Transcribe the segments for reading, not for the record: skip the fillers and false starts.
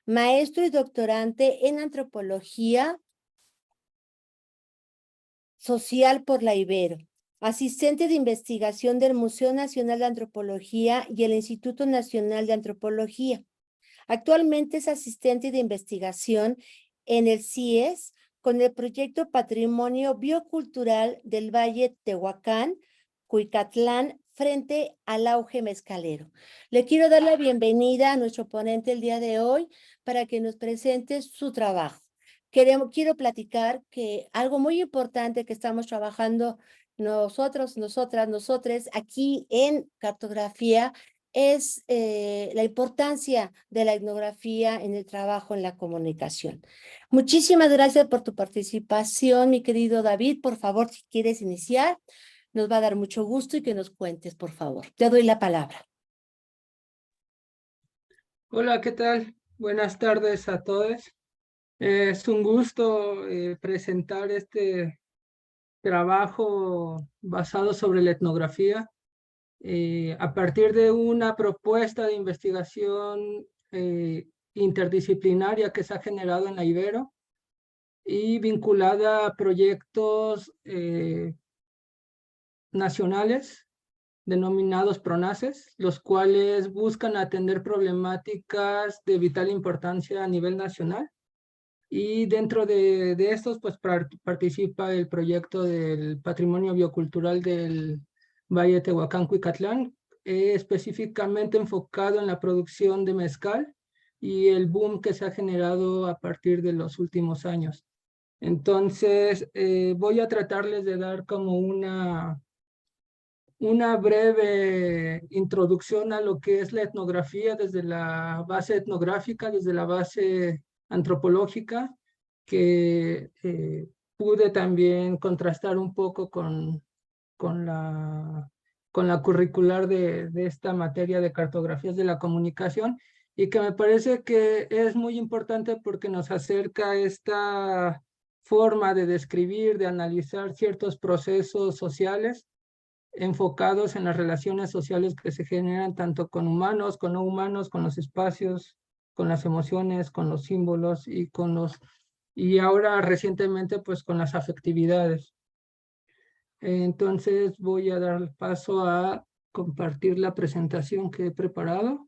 maestro y doctorante en antropología social por la Ibero, asistente de investigación del Museo Nacional de Antropología y el Instituto Nacional de Antropología. Actualmente es asistente de investigación en el CIES con el proyecto Patrimonio Biocultural del Valle Tehuacán, Cuicatlán, frente al auge mezcalero. Le quiero dar la bienvenida a nuestro ponente el día de hoy para que nos presente su trabajo. Quiero platicar que algo muy importante que estamos trabajando nosotras, aquí en cartografía es la importancia de la etnografía en el trabajo en la comunicación. Muchísimas gracias por tu participación, mi querido David. Por favor, si quieres iniciar, nos va a dar mucho gusto y que nos cuentes, por favor. Te doy la palabra. Hola, ¿qué tal? Buenas tardes a todos. Es un gusto presentar este trabajo basado sobre la etnografía a partir de una propuesta de investigación interdisciplinaria que se ha generado en la Ibero y vinculada a proyectos nacionales denominados PRONACES, los cuales buscan atender problemáticas de vital importancia a nivel nacional. Y dentro de estos, pues participa el proyecto del Patrimonio Biocultural del Valle Tehuacán-Cuicatlán, específicamente enfocado en la producción de mezcal y el boom que se ha generado a partir de los últimos años. Entonces, voy a tratarles de dar como una breve introducción a lo que es la etnografía desde la base etnográfica, desde la base antropológica, que pude también contrastar un poco con la curricular de esta materia de cartografías de la comunicación, y que me parece que es muy importante porque nos acerca esta forma de describir, de analizar ciertos procesos sociales enfocados en las relaciones sociales que se generan tanto con humanos, con no humanos, con los espacios, con las emociones, con los símbolos y ahora recientemente pues con las afectividades. Entonces voy a dar paso a compartir la presentación que he preparado.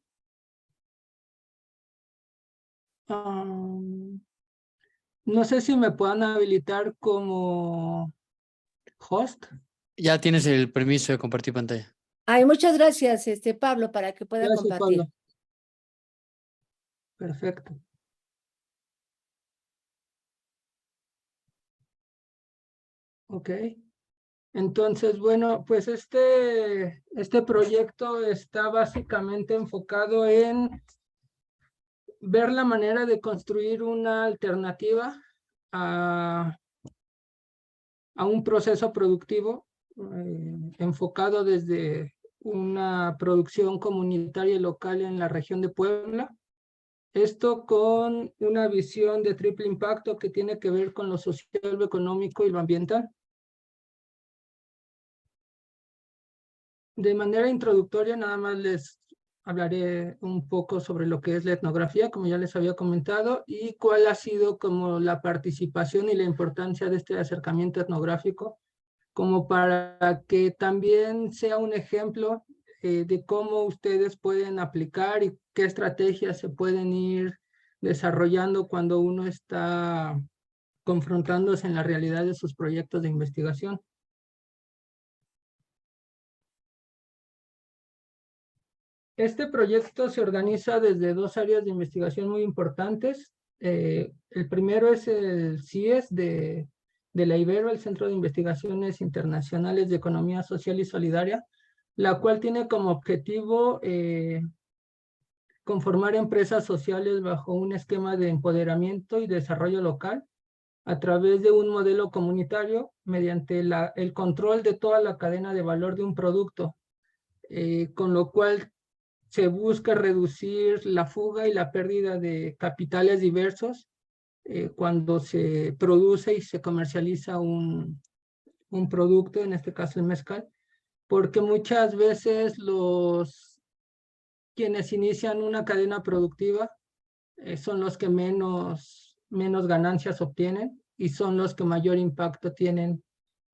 No sé si me puedan habilitar como host. Ya tienes el permiso de compartir pantalla. Ay, muchas gracias, Pablo, para que pueda Gracias, compartir. Pablo. Perfecto. Ok. Entonces, bueno, pues este proyecto está básicamente enfocado en ver la manera de construir una alternativa a un proceso productivo enfocado desde una producción comunitaria y local en la región de Puebla. Esto con una visión de triple impacto que tiene que ver con lo social, lo económico y lo ambiental. De manera introductoria, nada más les hablaré un poco sobre lo que es la etnografía, como ya les había comentado, y cuál ha sido como la participación y la importancia de este acercamiento etnográfico, como para que también sea un ejemplo de cómo ustedes pueden aplicar y qué estrategias se pueden ir desarrollando cuando uno está confrontándose en la realidad de sus proyectos de investigación. Este proyecto se organiza desde dos áreas de investigación muy importantes. El primero es el CIES de la Ibero, el Centro de Investigaciones Internacionales de Economía Social y Solidaria, la cual tiene como objetivo conformar empresas sociales bajo un esquema de empoderamiento y desarrollo local a través de un modelo comunitario mediante el control de toda la cadena de valor de un producto, con lo cual se busca reducir la fuga y la pérdida de capitales diversos cuando se produce y se comercializa un producto, en este caso el mezcal, porque muchas veces quienes inician una cadena productiva son los que menos ganancias obtienen y son los que mayor impacto tienen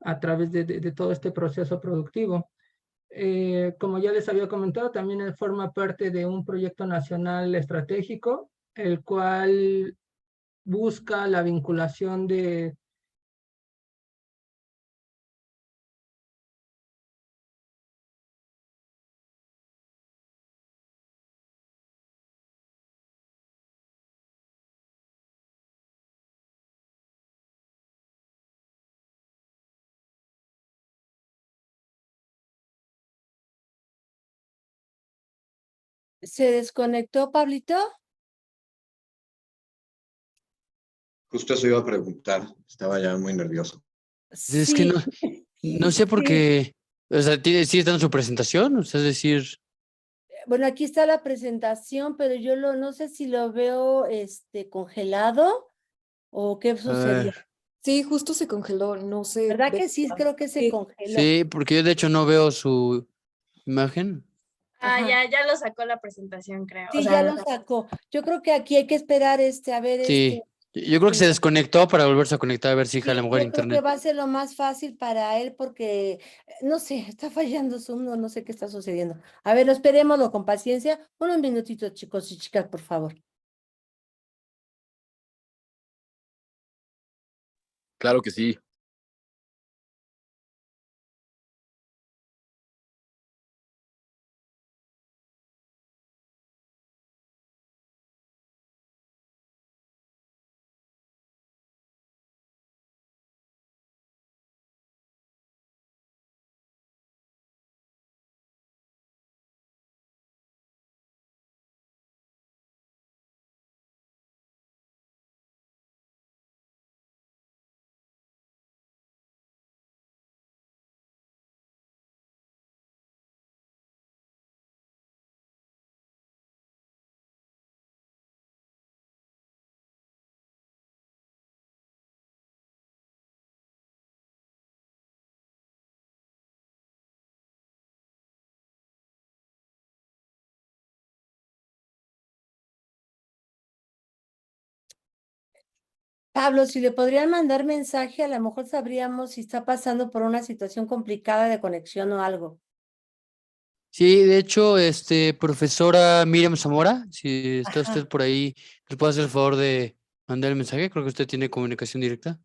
a través de todo este proceso productivo. Como ya les había comentado, también él forma parte de un proyecto nacional estratégico, el cual busca la vinculación de ¿Se desconectó, Pablito? Justo eso iba a preguntar, estaba ya muy nervioso. Es que no, Sí, no sé por sí. qué. O sea, ¿sí está en su presentación? O sea, es decir, Bueno, aquí está la presentación, pero yo no sé si lo veo congelado o qué a sucedió. ver. Sí, justo se congeló, no sé. ¿Verdad que sí? Creo que se Sí. congeló. Sí, porque yo de hecho no veo su imagen. Ah, Ajá. ya lo sacó la presentación, creo. O Sí, sea, ya lo sacó. Yo creo que aquí hay que esperar a ver Sí, yo creo que se desconectó para volverse a conectar a ver si jala Sí, mejor yo creo que internet. va a ser lo más fácil para él porque, no sé, está fallando Zoom, no sé qué está sucediendo. A ver, esperémoslo con paciencia. Unos minutitos, chicos y chicas, por favor. Claro que sí. Pablo, si le podrían mandar mensaje, a lo mejor sabríamos si está pasando por una situación complicada de conexión o algo. Sí, de hecho, profesora Miriam Zamora, si está Ajá. usted por ahí, ¿le puede hacer el favor de mandar el mensaje? Creo que usted tiene comunicación directa.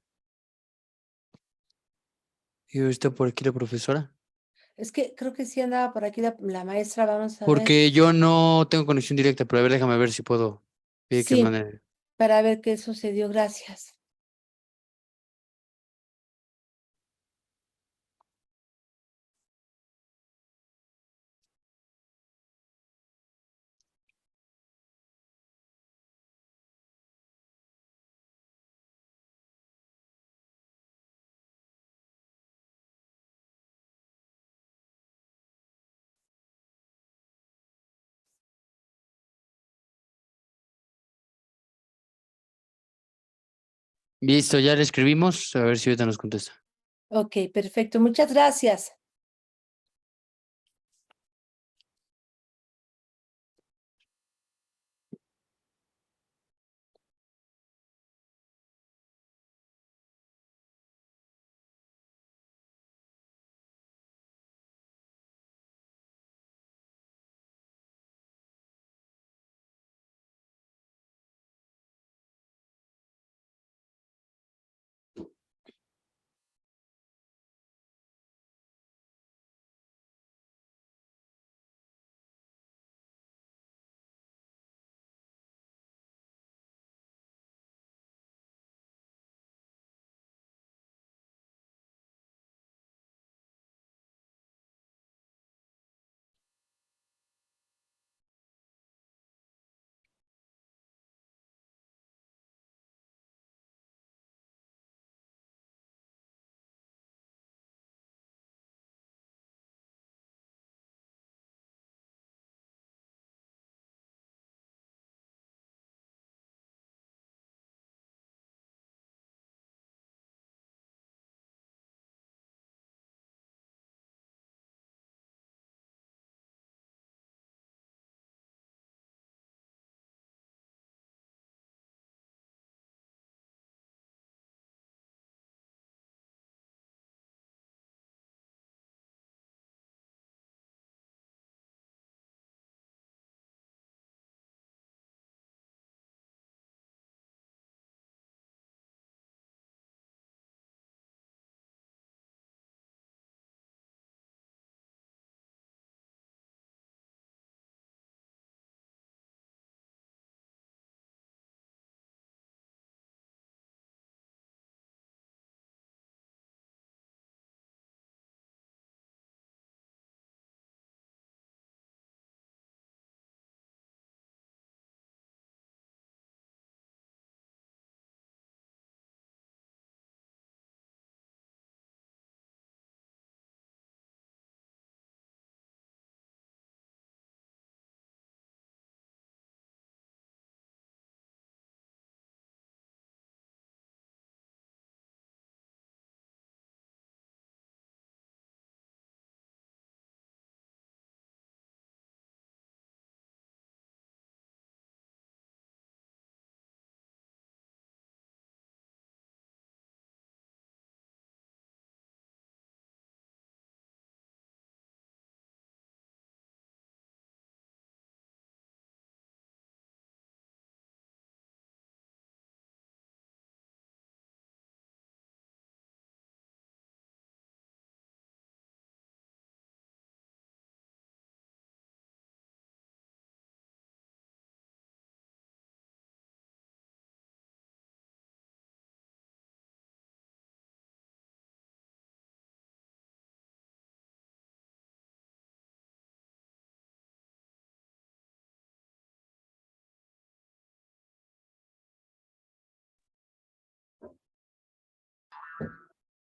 Y está por aquí la profesora. Es que creo que sí andaba por aquí la maestra, vamos a ver. Porque yo no tengo conexión directa, pero a ver, déjame ver si puedo pedir que Sí, mande. para ver qué sucedió. Gracias. Listo, ya le escribimos, a ver si ahorita nos contesta. Ok, perfecto. Muchas gracias.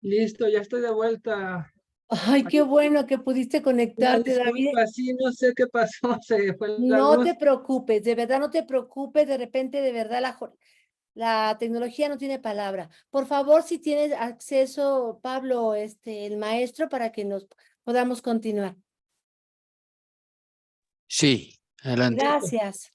Listo, ya estoy de vuelta. Ay, qué bueno que pudiste Una conectarte, David. disculpa, sí, no sé qué pasó, se fue la No luz. te preocupes, de verdad no te preocupes, de repente, de verdad, la tecnología no tiene palabra. Por favor, si tienes acceso, Pablo, el maestro, para que nos podamos continuar. Sí, adelante. Gracias.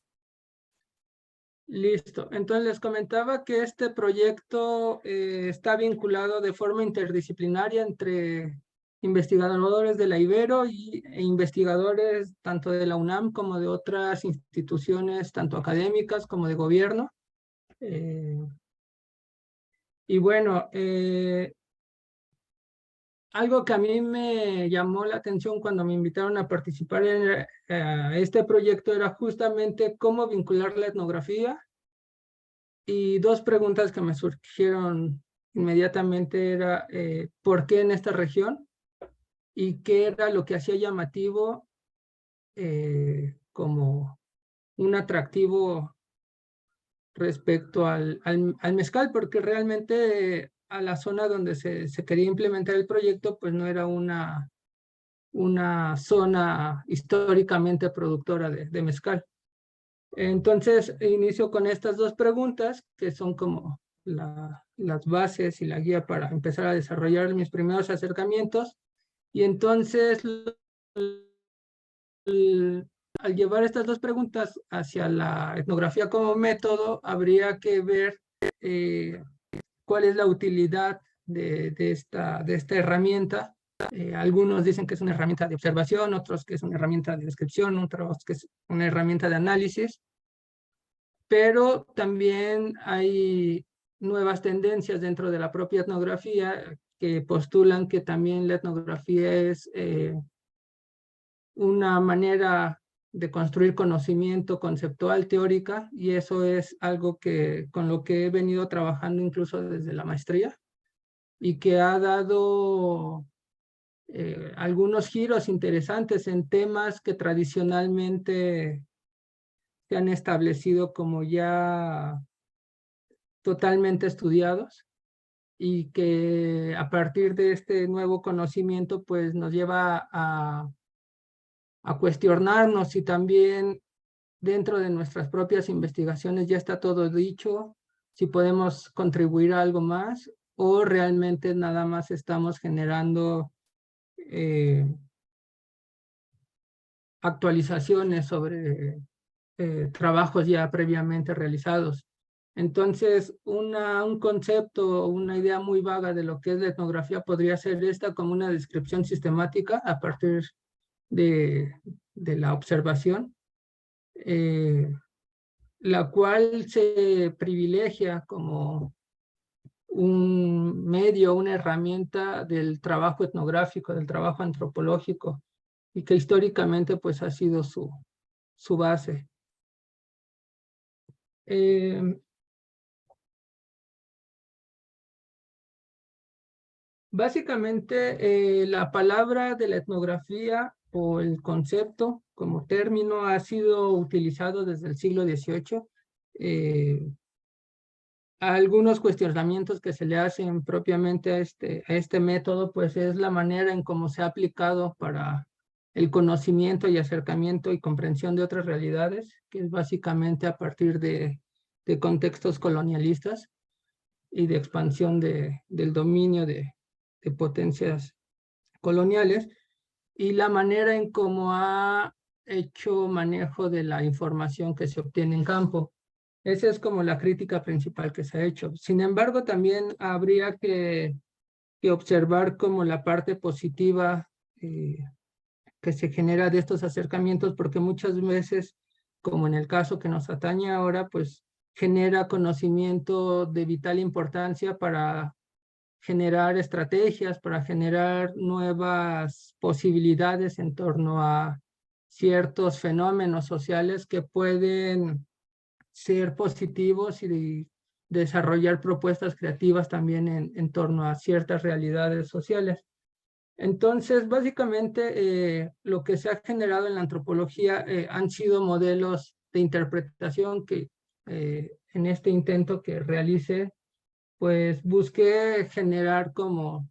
Listo. Entonces les comentaba que este proyecto está vinculado de forma interdisciplinaria entre investigadores de la Ibero e investigadores tanto de la UNAM como de otras instituciones, tanto académicas como de gobierno. Y bueno, algo que a mí me llamó la atención cuando me invitaron a participar en este proyecto era justamente cómo vincular la etnografía. Y dos preguntas que me surgieron inmediatamente era ¿por qué en esta región? Y qué era lo que hacía llamativo como un atractivo respecto al mezcal, porque realmente a la zona donde se quería implementar el proyecto, pues no era una zona históricamente productora de mezcal. Entonces, inicio con estas dos preguntas, que son como las bases y la guía para empezar a desarrollar mis primeros acercamientos. Y entonces, al llevar estas dos preguntas hacia la etnografía como método, habría que ver cuál es la utilidad de esta herramienta. Algunos dicen que es una herramienta de observación, otros que es una herramienta de descripción, otros que es una herramienta de análisis. Pero también hay nuevas tendencias dentro de la propia etnografía que postulan que también la etnografía es una manera de construir conocimiento conceptual, teórica, y eso es algo con lo que he venido trabajando incluso desde la maestría y que ha dado algunos giros interesantes en temas que tradicionalmente se han establecido como ya totalmente estudiados y que a partir de este nuevo conocimiento pues nos lleva a cuestionarnos si también dentro de nuestras propias investigaciones ya está todo dicho, si podemos contribuir a algo más o realmente nada más estamos generando actualizaciones sobre trabajos ya previamente realizados. Entonces, un concepto, una idea muy vaga de lo que es la etnografía podría ser esta como una descripción sistemática a partir de la observación, la cual se privilegia como un medio, una herramienta del trabajo etnográfico, del trabajo antropológico, y que históricamente pues ha sido su base. Básicamente, la palabra de la etnografía o el concepto como término ha sido utilizado desde el siglo XVIII. Algunos cuestionamientos que se le hacen propiamente a este método, pues es la manera en cómo se ha aplicado para el conocimiento y acercamiento y comprensión de otras realidades, que es básicamente a partir de contextos colonialistas y de expansión del dominio de potencias coloniales, y la manera en cómo ha hecho manejo de la información que se obtiene en campo. Esa es como la crítica principal que se ha hecho. Sin embargo, también habría que observar como la parte positiva que se genera de estos acercamientos, porque muchas veces, como en el caso que nos atañe ahora, pues genera conocimiento de vital importancia para generar estrategias, para generar nuevas posibilidades en torno a ciertos fenómenos sociales que pueden ser positivos y desarrollar propuestas creativas también en torno a ciertas realidades sociales. Entonces, básicamente, lo que se ha generado en la antropología han sido modelos de interpretación que en este intento que realice, pues busqué generar como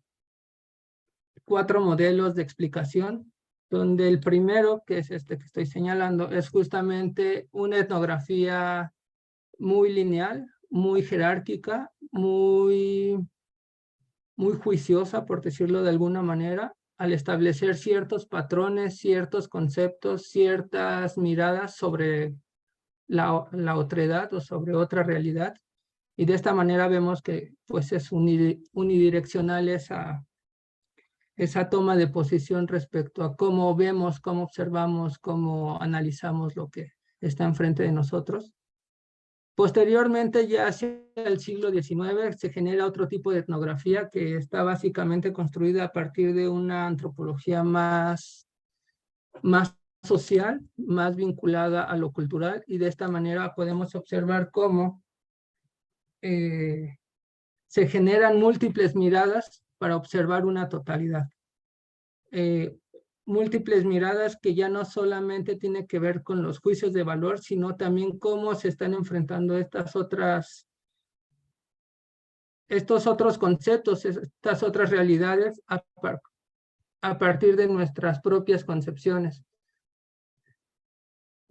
4 modelos de explicación, donde el primero, que es este que estoy señalando, es justamente una etnografía muy lineal, muy jerárquica, muy juiciosa, por decirlo de alguna manera, al establecer ciertos patrones, ciertos conceptos, ciertas miradas sobre la otredad o sobre otra realidad. Y de esta manera vemos que pues es unidireccional esa toma de posición respecto a cómo vemos, cómo observamos, cómo analizamos lo que está enfrente de nosotros. Posteriormente, ya hacia el siglo XIX, se genera otro tipo de etnografía que está básicamente construida a partir de una antropología más social, más vinculada a lo cultural, y de esta manera podemos observar cómo se generan múltiples miradas para observar una totalidad. Múltiples miradas que ya no solamente tienen que ver con los juicios de valor, sino también cómo se están enfrentando estos otros conceptos, estas otras realidades a partir de nuestras propias concepciones.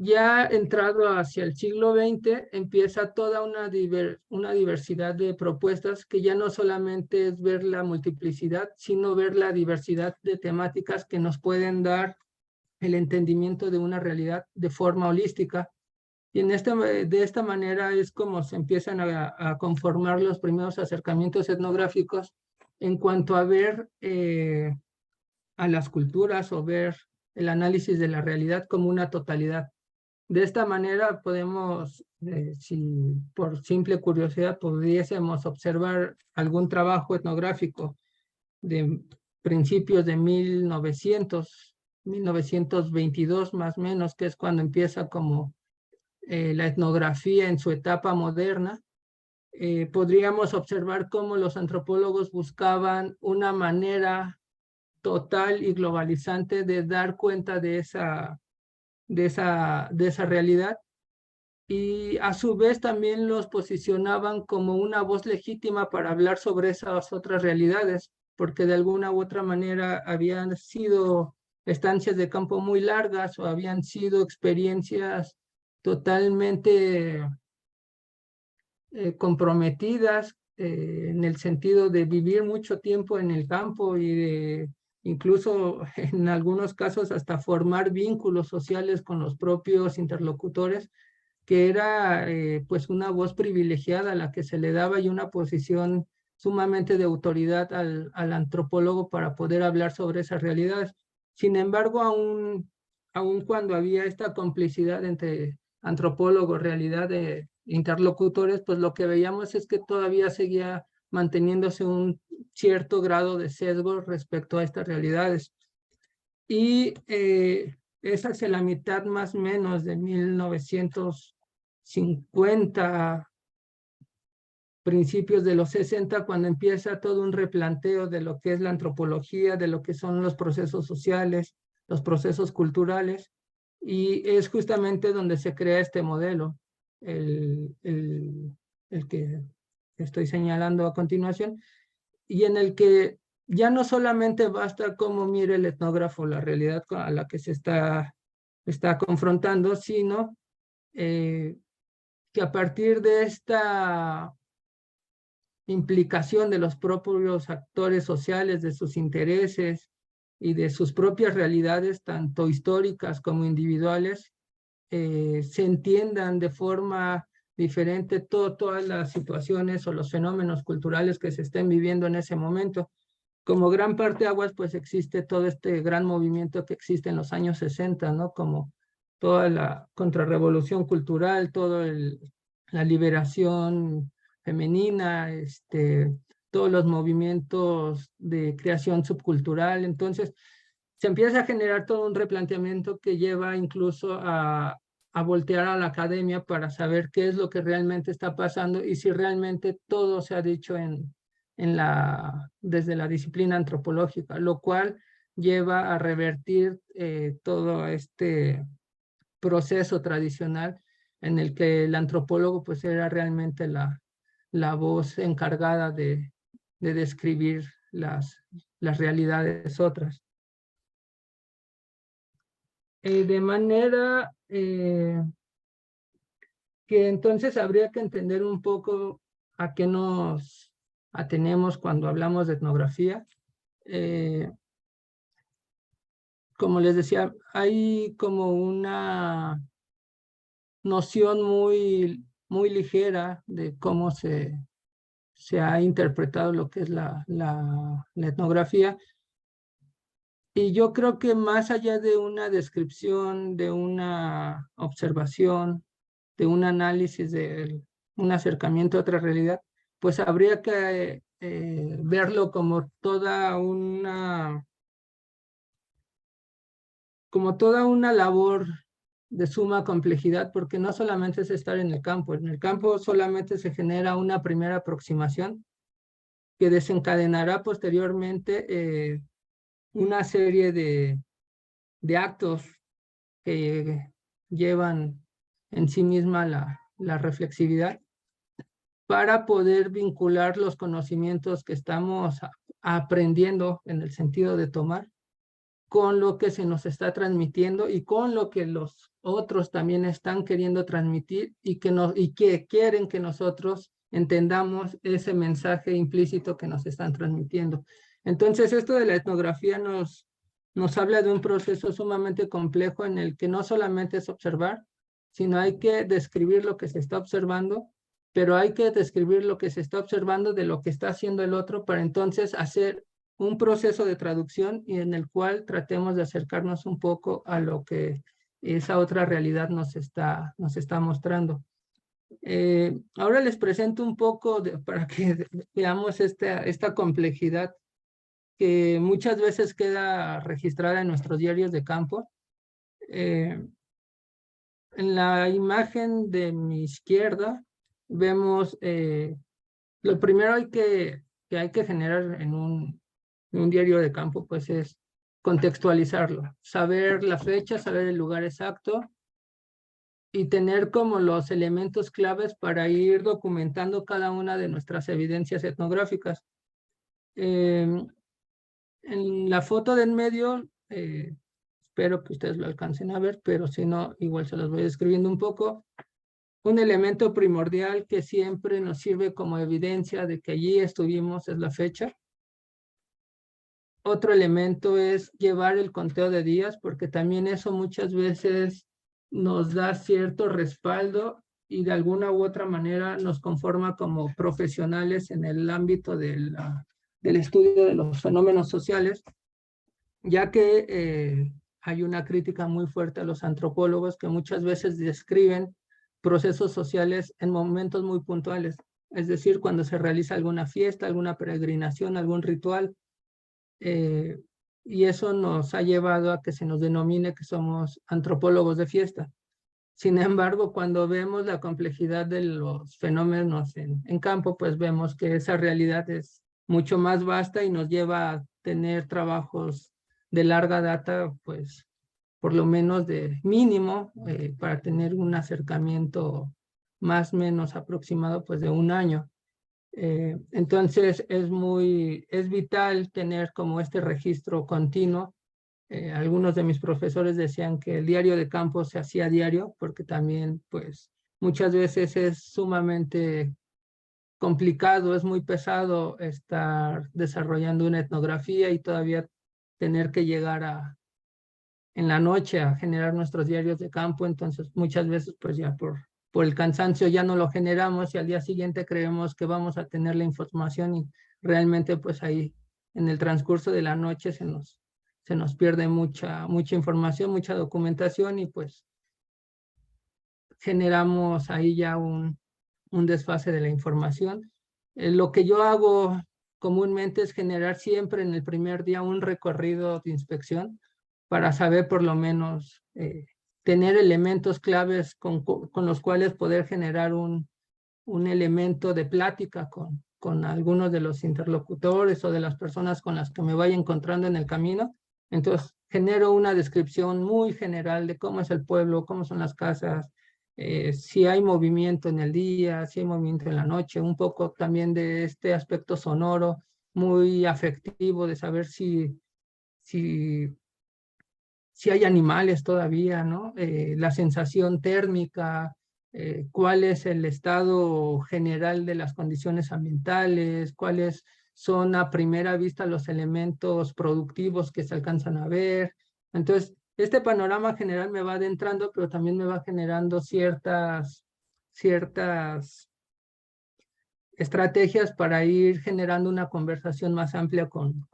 Ya entrado hacia el siglo XX, empieza toda una diversidad de propuestas que ya no solamente es ver la multiplicidad, sino ver la diversidad de temáticas que nos pueden dar el entendimiento de una realidad de forma holística. Y de esta manera es como se empiezan a conformar los primeros acercamientos etnográficos en cuanto a ver a las culturas o ver el análisis de la realidad como una totalidad. De esta manera podemos, si por simple curiosidad pudiésemos observar algún trabajo etnográfico de principios de 1922 más o menos, que es cuando empieza como la etnografía en su etapa moderna, podríamos observar cómo los antropólogos buscaban una manera total y globalizante de dar cuenta de esa realidad, y a su vez también los posicionaban como una voz legítima para hablar sobre esas otras realidades, porque de alguna u otra manera habían sido estancias de campo muy largas o habían sido experiencias totalmente comprometidas en el sentido de vivir mucho tiempo en el campo y de incluso en algunos casos hasta formar vínculos sociales con los propios interlocutores, que era pues una voz privilegiada a la que se le daba y una posición sumamente de autoridad al antropólogo para poder hablar sobre esas realidades. Sin embargo, aún cuando había esta complicidad entre antropólogos, realidad de interlocutores, pues lo que veíamos es que todavía seguía manteniéndose un cierto grado de sesgo respecto a estas realidades. Y es hacia la mitad más o menos de 1950, principios de los 60, cuando empieza todo un replanteo de lo que es la antropología, de lo que son los procesos sociales, los procesos culturales, y es justamente donde se crea este modelo, el que estoy señalando a continuación, y en el que ya no solamente basta cómo mire el etnógrafo la realidad a la que se está confrontando, sino que a partir de esta implicación de los propios actores sociales, de sus intereses y de sus propias realidades, tanto históricas como individuales, se entiendan de forma diferente todas las situaciones o los fenómenos culturales que se estén viviendo en ese momento. Como gran parte aguas, pues existe todo este gran movimiento que existe en los años 60, ¿no? Como toda la contrarrevolución cultural, la liberación femenina, todos los movimientos de creación subcultural. Entonces, se empieza a generar todo un replanteamiento que lleva incluso a voltear a la academia para saber qué es lo que realmente está pasando y si realmente todo se ha dicho desde la disciplina antropológica, lo cual lleva a revertir todo este proceso tradicional en el que el antropólogo pues era realmente la voz encargada de describir las realidades otras. De manera que entonces habría que entender un poco a qué nos atenemos cuando hablamos de etnografía. Como les decía, hay como una noción muy ligera de cómo se ha interpretado lo que es la etnografía. Y yo creo que más allá de una descripción, de una observación, de un análisis, de un acercamiento a otra realidad, pues habría que verlo como toda una labor de suma complejidad, porque no solamente es estar en el campo solamente se genera una primera aproximación que desencadenará posteriormente una serie de actos que llevan en sí misma la reflexividad para poder vincular los conocimientos que estamos aprendiendo en el sentido de tomar con lo que se nos está transmitiendo y con lo que los otros también están queriendo transmitir y que quieren que nosotros entendamos ese mensaje implícito que nos están transmitiendo. Entonces, esto de la etnografía nos habla de un proceso sumamente complejo en el que no solamente es observar, sino hay que describir lo que se está observando, pero hay que describir lo que se está observando de lo que está haciendo el otro para entonces hacer un proceso de traducción y en el cual tratemos de acercarnos un poco a lo que esa otra realidad nos está mostrando. Ahora les presento un poco para que veamos esta complejidad que muchas veces queda registrada en nuestros diarios de campo. En la imagen de mi izquierda vemos lo primero que hay que generar en un diario de campo, pues es contextualizarlo, saber la fecha, saber el lugar exacto y tener como los elementos claves para ir documentando cada una de nuestras evidencias etnográficas. En la foto de en medio, espero que ustedes lo alcancen a ver, pero si no, igual se los voy describiendo un poco. Un elemento primordial que siempre nos sirve como evidencia de que allí estuvimos es la fecha. Otro elemento es llevar el conteo de días, porque también eso muchas veces nos da cierto respaldo y de alguna u otra manera nos conforma como profesionales en el ámbito del estudio de los fenómenos sociales, ya que hay una crítica muy fuerte a los antropólogos que muchas veces describen procesos sociales en momentos muy puntuales, es decir, cuando se realiza alguna fiesta, alguna peregrinación, algún ritual, y eso nos ha llevado a que se nos denomine que somos antropólogos de fiesta. Sin embargo, cuando vemos la complejidad de los fenómenos en campo, pues vemos que esa realidad es mucho más vasta y nos lleva a tener trabajos de larga data, pues por lo menos de mínimo, para tener un acercamiento más o menos aproximado pues de un año. Entonces es vital tener como este registro continuo. Algunos de mis profesores decían que el diario de campo se hacía diario porque también pues muchas veces es sumamente complicado, es muy pesado estar desarrollando una etnografía y todavía tener que llegar en la noche a generar nuestros diarios de campo. Entonces muchas veces pues ya por el cansancio ya no lo generamos y al día siguiente creemos que vamos a tener la información y realmente pues ahí en el transcurso de la noche se nos pierde mucha información, mucha documentación y pues generamos ahí ya un desfase de la información. Lo que yo hago comúnmente es generar siempre en el primer día un recorrido de inspección para saber por lo menos tener elementos claves con los cuales poder generar un elemento de plática con algunos de los interlocutores o de las personas con las que me vaya encontrando en el camino. Entonces genero una descripción muy general de cómo es el pueblo, cómo son las casas, si hay movimiento en el día, si hay movimiento en la noche, un poco también de este aspecto sonoro, muy afectivo de saber si hay animales todavía, ¿no? La sensación térmica, cuál es el estado general de las condiciones ambientales, cuáles son a primera vista los elementos productivos que se alcanzan a ver. Entonces, este panorama general me va adentrando, pero también me va generando ciertas estrategias para ir generando una conversación más amplia con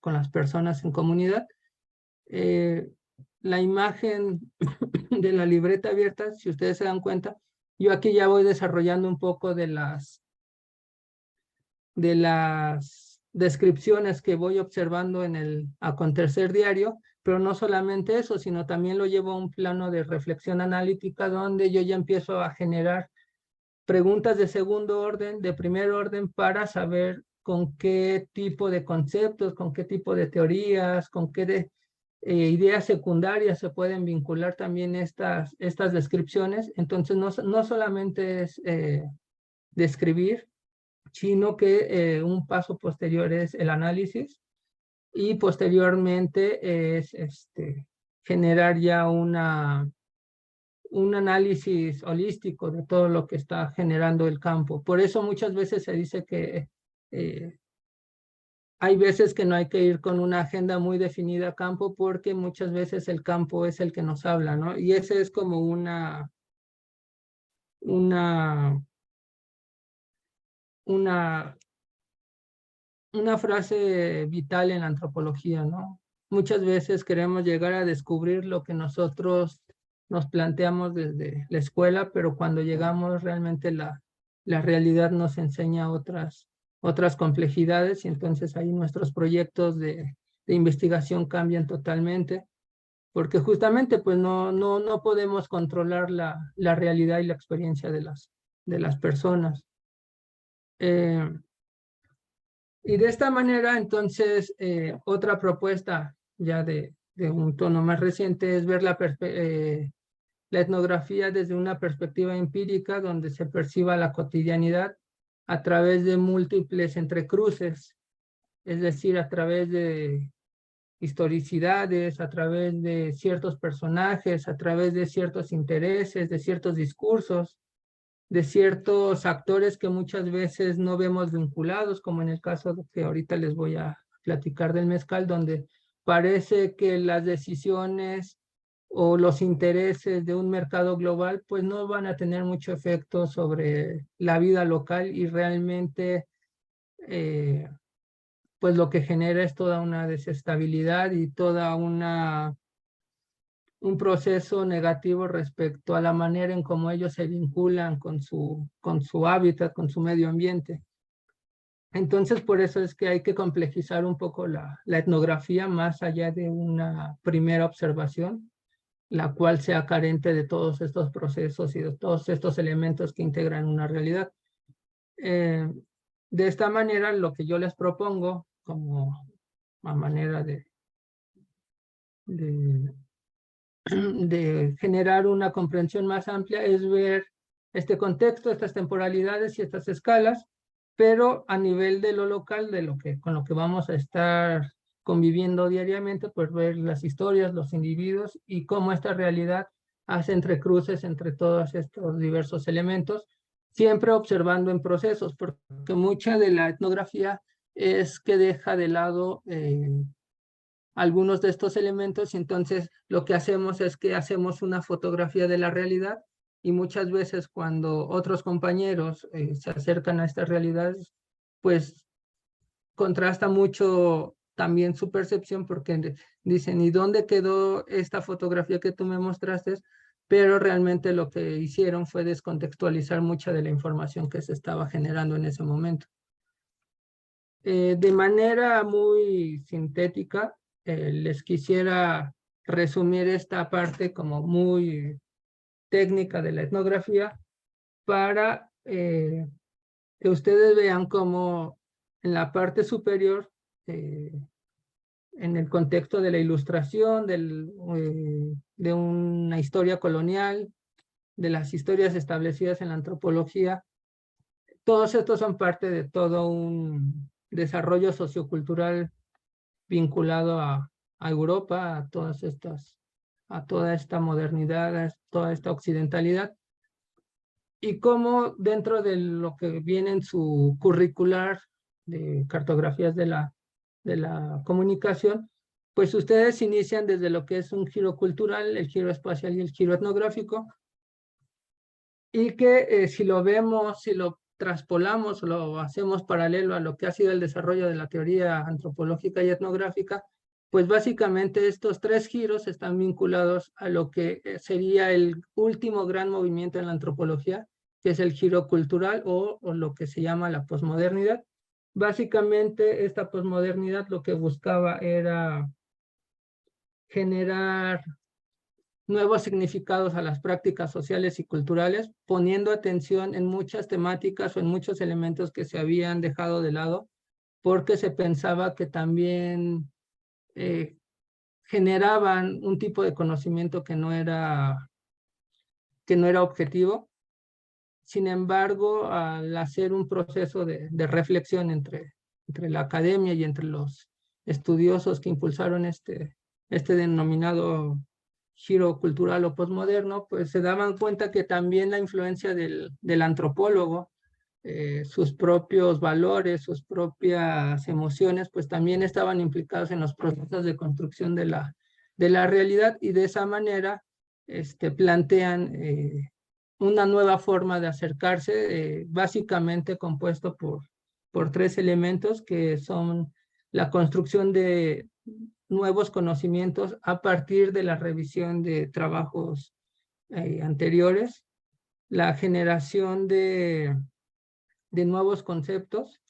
las personas en comunidad. La imagen de la libreta abierta, si ustedes se dan cuenta, yo aquí ya voy desarrollando un poco de las descripciones que voy observando en el acontecer diario, pero no solamente eso, sino también lo llevo a un plano de reflexión analítica donde yo ya empiezo a generar preguntas de segundo orden, de primer orden, para saber con qué tipo de conceptos, con qué tipo de teorías, con qué ideas secundarias se pueden vincular también estas descripciones. Entonces, no solamente es describir, sino que un paso posterior es el análisis y posteriormente es generar ya un análisis holístico de todo lo que está generando el campo. Por eso muchas veces se dice que hay veces que no hay que ir con una agenda muy definida a campo, porque muchas veces el campo es el que nos habla, ¿no? Y ese es como una frase vital en la antropología, ¿no? Muchas veces queremos llegar a descubrir lo que nosotros nos planteamos desde la escuela, pero cuando llegamos realmente la realidad nos enseña otras complejidades, y entonces ahí nuestros proyectos de investigación cambian totalmente, porque justamente pues no podemos controlar la realidad y la experiencia de las personas. Y de esta manera, entonces, otra propuesta ya de un tono más reciente es ver la etnografía desde una perspectiva empírica, donde se perciba la cotidianidad a través de múltiples entrecruces, es decir, a través de historicidades, a través de ciertos personajes, a través de ciertos intereses, de ciertos discursos, de ciertos actores que muchas veces no vemos vinculados, como en el caso que ahorita les voy a platicar del mezcal, donde parece que las decisiones o los intereses de un mercado global pues no van a tener mucho efecto sobre la vida local, y realmente pues lo que genera es toda una desestabilidad y toda un proceso negativo respecto a la manera en cómo ellos se vinculan con su hábitat, con su medio ambiente. Entonces, por eso es que hay que complejizar un poco la etnografía más allá de una primera observación, la cual sea carente de todos estos procesos y de todos estos elementos que integran una realidad. De esta manera, lo que yo les propongo como a manera de generar una comprensión más amplia es ver este contexto, estas temporalidades y estas escalas, pero a nivel de lo local, con lo que vamos a estar conviviendo diariamente, pues ver las historias, los individuos y cómo esta realidad hace entrecruces entre todos estos diversos elementos, siempre observando en procesos, porque mucha de la etnografía es que deja de lado algunos de estos elementos, y entonces lo que hacemos es que hacemos una fotografía de la realidad, y muchas veces cuando otros compañeros se acercan a estas realidades, pues contrasta mucho también su percepción, porque dicen, ¿y dónde quedó esta fotografía que tú me mostraste? Pero realmente lo que hicieron fue descontextualizar mucha de la información que se estaba generando en ese momento. De manera muy sintética, les quisiera resumir esta parte como muy técnica de la etnografía para que ustedes vean cómo en la parte superior, en el contexto de la ilustración, de una historia colonial, de las historias establecidas en la antropología, todos estos son parte de todo un desarrollo sociocultural vinculado a Europa, a toda esta modernidad, a toda esta occidentalidad, y cómo dentro de lo que viene en su curricular de cartografías de la comunicación, pues ustedes inician desde lo que es un giro cultural, el giro espacial y el giro etnográfico, y que si lo vemos, si lo traspolamos, lo hacemos paralelo a lo que ha sido el desarrollo de la teoría antropológica y etnográfica, pues básicamente estos tres giros están vinculados a lo que sería el último gran movimiento en la antropología, que es el giro cultural o lo que se llama la posmodernidad. Básicamente esta posmodernidad lo que buscaba era generar nuevos significados a las prácticas sociales y culturales, poniendo atención en muchas temáticas o en muchos elementos que se habían dejado de lado, porque se pensaba que también generaban un tipo de conocimiento que no era objetivo. Sin embargo, al hacer un proceso de reflexión entre la academia y entre los estudiosos que impulsaron este denominado giro cultural o posmoderno, pues se daban cuenta que también la influencia del antropólogo, sus propios valores, sus propias emociones, pues también estaban implicados en los procesos de construcción de la realidad, y de esa manera plantean una nueva forma de acercarse, básicamente compuesto por tres elementos que son la construcción de nuevos conocimientos a partir de la revisión de trabajos anteriores, la generación de nuevos conceptos,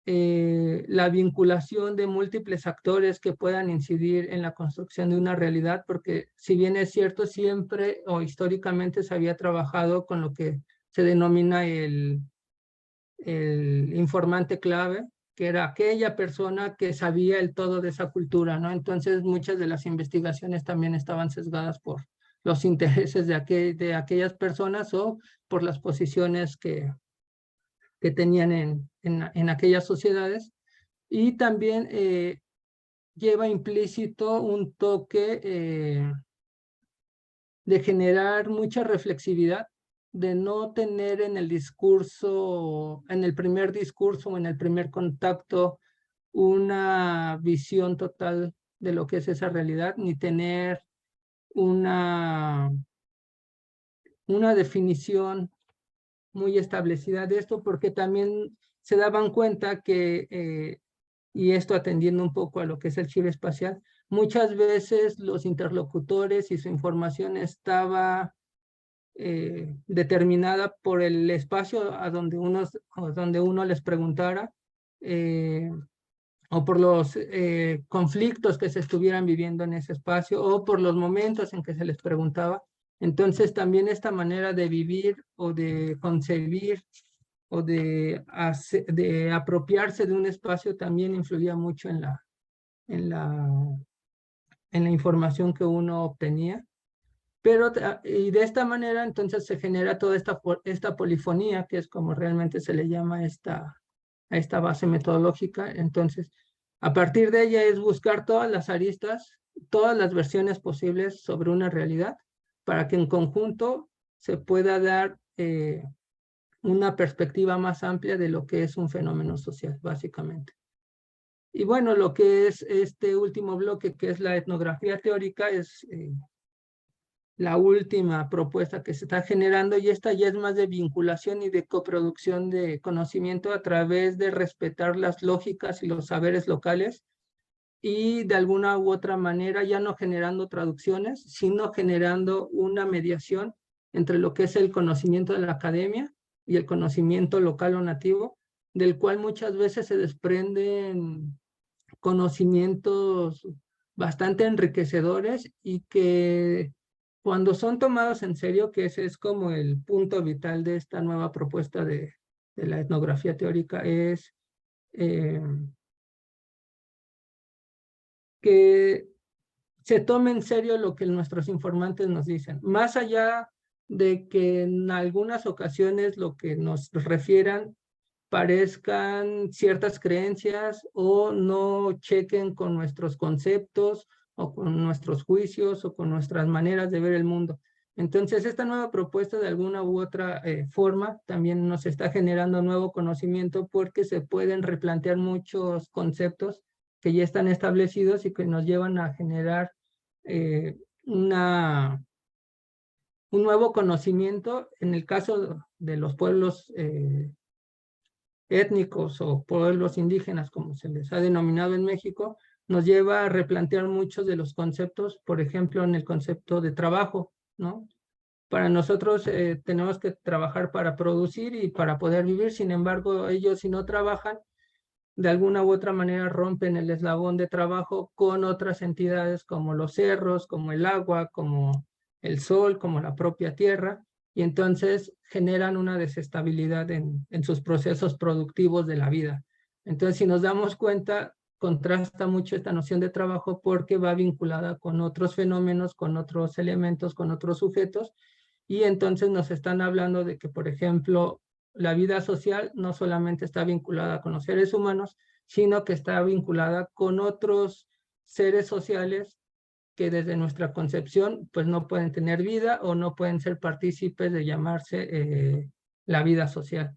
la vinculación de múltiples actores que puedan incidir en la construcción de una realidad, porque si bien es cierto, siempre o históricamente se había trabajado con lo que se denomina el informante clave, que era aquella persona que sabía el todo de esa cultura, ¿no? Entonces muchas de las investigaciones también estaban sesgadas por los intereses de aquellas personas o por las posiciones que tenían en aquellas sociedades, y también lleva implícito un toque de generar mucha reflexividad, de no tener en el discurso, en el primer discurso o en el primer contacto, una visión total de lo que es esa realidad, ni tener una definición muy establecida de esto, porque también se daban cuenta que, y esto atendiendo un poco a lo que es el giro espacial, muchas veces los interlocutores y su información estaba determinada por el espacio a donde uno les preguntara, o por los conflictos que se estuvieran viviendo en ese espacio, o por los momentos en que se les preguntaba. Entonces también esta manera de vivir o de concebir o de apropiarse de un espacio también influía mucho en la información que uno obtenía. Pero, y de esta manera entonces se genera toda esta polifonía, que es como realmente se le llama a esta base metodológica. Entonces, a partir de ella es buscar todas las aristas, todas las versiones posibles sobre una realidad, para que en conjunto se pueda dar una perspectiva más amplia de lo que es un fenómeno social, básicamente. Y bueno, lo que es este último bloque, que es la etnografía teórica, es la última propuesta que se está generando, y esta ya es más de vinculación y de coproducción de conocimiento a través de respetar las lógicas y los saberes locales, y de alguna u otra manera ya no generando traducciones, sino generando una mediación entre lo que es el conocimiento de la academia y el conocimiento local o nativo, del cual muchas veces se desprenden conocimientos bastante enriquecedores, y que cuando son tomados en serio, que ese es como el punto vital de esta nueva propuesta de la etnografía teórica, es que se tome en serio lo que nuestros informantes nos dicen, más allá de que en algunas ocasiones lo que nos refieran parezcan ciertas creencias o no chequen con nuestros conceptos o con nuestros juicios o con nuestras maneras de ver el mundo. Entonces, esta nueva propuesta de alguna u otra forma también nos está generando nuevo conocimiento porque se pueden replantear muchos conceptos que ya están establecidos y que nos llevan a generar un nuevo conocimiento. En el caso de los pueblos étnicos o pueblos indígenas, como se les ha denominado en México, nos lleva a replantear muchos de los conceptos, por ejemplo, en el concepto de trabajo, ¿no? Para nosotros tenemos que trabajar para producir y para poder vivir, sin embargo, ellos si no trabajan, de alguna u otra manera rompen el eslabón de trabajo con otras entidades como los cerros, como el agua, como el sol, como la propia tierra, y entonces generan una desestabilidad en sus procesos productivos de la vida. Entonces, si nos damos cuenta, contrasta mucho esta noción de trabajo porque va vinculada con otros fenómenos, con otros elementos, con otros sujetos, y entonces nos están hablando de que, por ejemplo, la vida social no solamente está vinculada con los seres humanos, sino que está vinculada con otros seres sociales que desde nuestra concepción pues no pueden tener vida o no pueden ser partícipes de llamarse la vida social.